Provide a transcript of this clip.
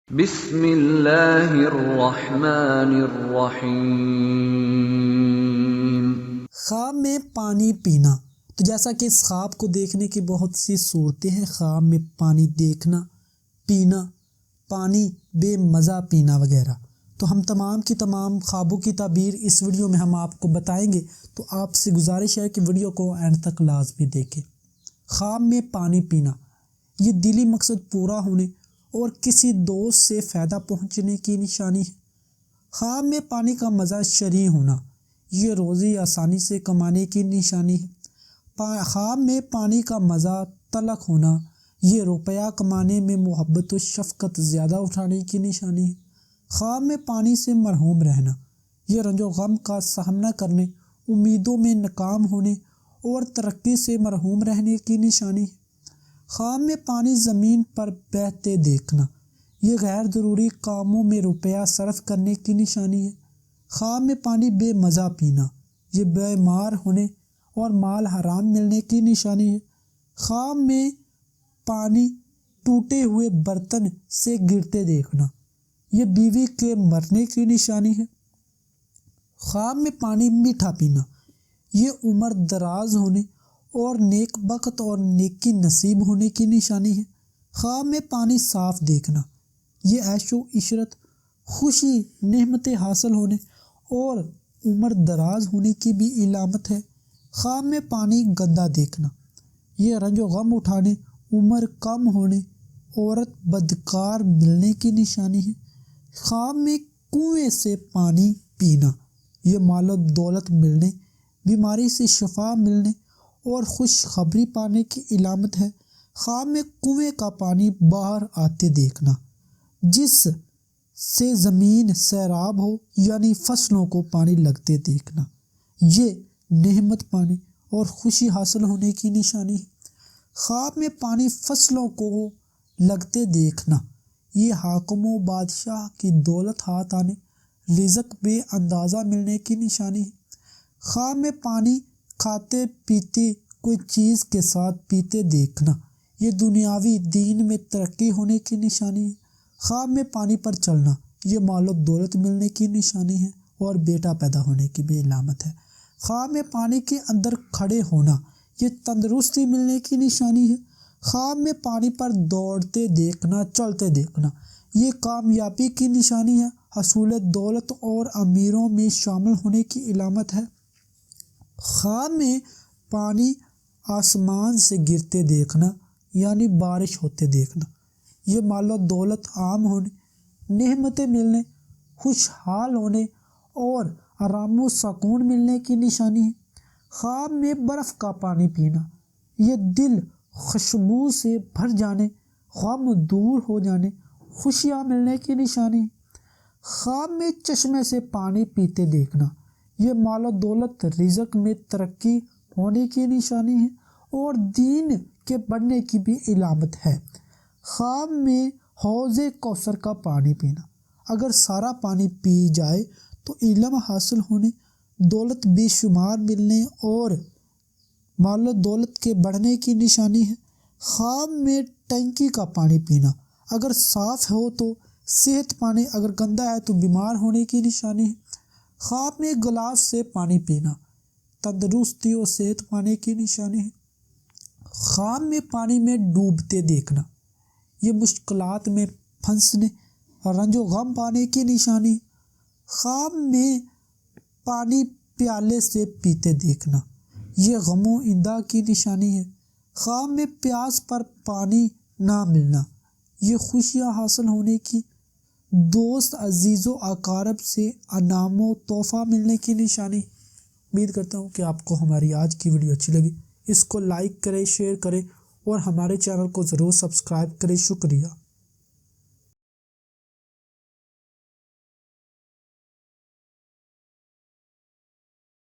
بسم اللہ الرحمن الرحیم۔ خواب میں پانی پینا۔ تو جیسا کہ اس خواب کو دیکھنے کی بہت سی صورتیں ہیں، خواب میں پانی دیکھنا، پینا، پانی بے مزہ پینا وغیرہ۔ تو ہم تمام کی تمام خوابوں کی تعبیر اس ویڈیو میں ہم آپ کو بتائیں گے، تو آپ سے گزارش ہے کہ ویڈیو کو اینڈ تک لازمی دیکھیں۔ خواب میں پانی پینا، یہ دلی مقصد پورا ہونے اور کسی دوست سے فائدہ پہنچنے کی نشانی ہے۔ خواب میں پانی کا مزہ شرح ہونا، یہ روزی آسانی سے کمانے کی نشانی ہے۔ خواب میں پانی کا مزہ تلخ ہونا، یہ روپیہ کمانے میں محبت و شفقت زیادہ اٹھانے کی نشانی ہے۔ خواب میں پانی سے محروم رہنا، یہ رنج و غم کا سامنا کرنے، امیدوں میں ناکام ہونے اور ترقی سے محروم رہنے کی نشانی ہے۔ خواب میں پانی زمین پر بہتے دیکھنا، یہ غیر ضروری کاموں میں روپیہ صرف کرنے کی نشانی ہے۔ خواب میں پانی بے مزہ پینا، یہ بیمار ہونے اور مال حرام ملنے کی نشانی ہے۔ خواب میں پانی ٹوٹے ہوئے برتن سے گرتے دیکھنا، یہ بیوی کے مرنے کی نشانی ہے۔ خواب میں پانی میٹھا پینا، یہ عمر دراز ہونے اور نیک بخت اور نیکی نصیب ہونے کی نشانی ہے۔ خواب میں پانی صاف دیکھنا، یہ عیش و عشرت، خوشی، نعمتیں حاصل ہونے اور عمر دراز ہونے کی بھی علامت ہے۔ خواب میں پانی گندا دیکھنا، یہ رنج و غم اٹھانے، عمر کم ہونے، عورت بدکار ملنے کی نشانی ہے۔ خواب میں کنویں سے پانی پینا، یہ مال و دولت ملنے، بیماری سے شفا ملنے اور خوشخبری پانے کی علامت ہے۔ خواب میں کنویں کا پانی باہر آتے دیکھنا، جس سے زمین سیراب ہو، یعنی فصلوں کو پانی لگتے دیکھنا، یہ نعمت پانے اور خوشی حاصل ہونے کی نشانی ہے۔ خواب میں پانی فصلوں کو لگتے دیکھنا، یہ حاکم و بادشاہ کی دولت ہاتھ آنے، رزق بے اندازہ ملنے کی نشانی ہے۔ خواب میں پانی کھاتے پیتے کوئی چیز کے ساتھ پیتے دیکھنا، یہ دنیاوی دین میں ترقی ہونے کی نشانی ہے۔ خواب میں پانی پر چلنا، یہ مال و دولت ملنے کی نشانی ہے اور بیٹا پیدا ہونے کی بھی علامت ہے۔ خواب میں پانی کے اندر کھڑے ہونا، یہ تندرستی ملنے کی نشانی ہے۔ خواب میں پانی پر دوڑتے دیکھنا، چلتے دیکھنا، یہ کامیابی کی نشانی ہے، حصول دولت اور امیروں میں شامل ہونے کی علامت ہے۔ خواب میں پانی آسمان سے گرتے دیکھنا، یعنی بارش ہوتے دیکھنا، یہ مال و دولت عام ہونے، نعمتیں ملنے، خوشحال ہونے اور آرام و سکون ملنے کی نشانی ہے۔ خواب میں برف کا پانی پینا، یہ دل خوشبو سے بھر جانے، غم دور ہو جانے، خوشیاں ملنے کی نشانی ہے۔ خواب میں چشمے سے پانی پیتے دیکھنا، یہ مال و دولت، رزق میں ترقی ہونے کی نشانی ہے اور دین کے بڑھنے کی بھی علامت ہے۔ خواب میں حوض کوثر کا پانی پینا، اگر سارا پانی پی جائے تو علم حاصل ہونے، دولت بے شمار ملنے اور مال و دولت کے بڑھنے کی نشانی ہے۔ خواب میں ٹینکی کا پانی پینا، اگر صاف ہو تو صحت پانے، اگر گندا ہے تو بیمار ہونے کی نشانی ہے۔ خواب میں گلاس سے پانی پینا، تندرستی اور صحت پانے کی نشانی ہے۔ خواب میں پانی میں ڈوبتے دیکھنا، یہ مشکلات میں پھنسنے، رنج و غم پانے کی نشانی ہے۔ خواب میں پانی پیالے سے پیتے دیکھنا، یہ غم و انداز کی نشانی ہے۔ خواب میں پیاس پر پانی نہ ملنا، یہ خوشیاں حاصل ہونے کی، دوست عزیز و اقارب سے انعام و تحفہ ملنے کی نشانی۔ امید کرتا ہوں کہ آپ کو ہماری آج کی ویڈیو اچھی لگی، اس کو لائک کریں، شیئر کریں اور ہمارے چینل کو ضرور سبسکرائب کریں۔ شکریہ۔